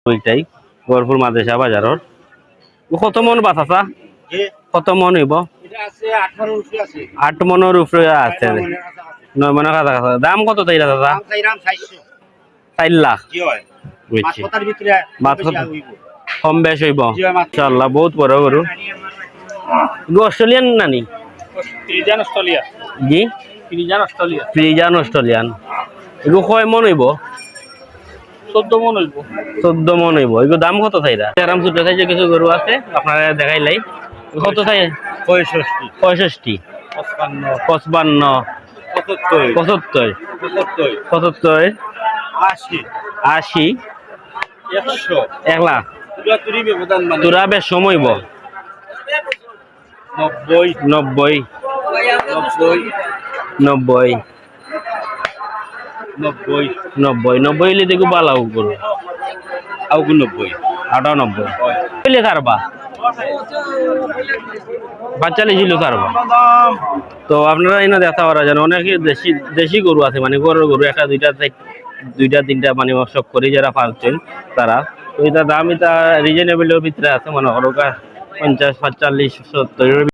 ওইটাই গরপুর মাদ্রাসা বাজারর কত মন বাতাসা কত মন হইব 8 মনের উপরে আছে 9 মনের কাছাকাছি দাম কত তাইরা দাদা 4 লাখ বুঝছি কম বেশ হইব ইনশাআল্লাহ বহুত বড় গরু অস্ট্রেলিয়ান নানি ফ্রিজান অস্ট্রেলিয়া জি ফ্রিজান অস্ট্রেলিয়ান এগুলো কয় মন হইব 14 মন হইব 14 মন হইব এগুলো দাম কত চাইরা আরাম ছোট সাইজে কিছু গরু আছে আপনারা দেখাইলাই কত চাই 65 55 75 80 1 লাখ তোরা বেশ সময় 90 হইলে দেখো বালাও করো আউ 90 98 হইলে কারবা বাচ্চা লেছিল কারবা তো আপনারা এনে দেখা পারা জানেন অনেকে দেশি গরু আছে মানে গরু একটা দুইটা তিনটা মানে শখ করে যারা পালছেন তারা তো এটা দাম এটা রিজনেবলের ভিতরে আছে মানে 50 45 70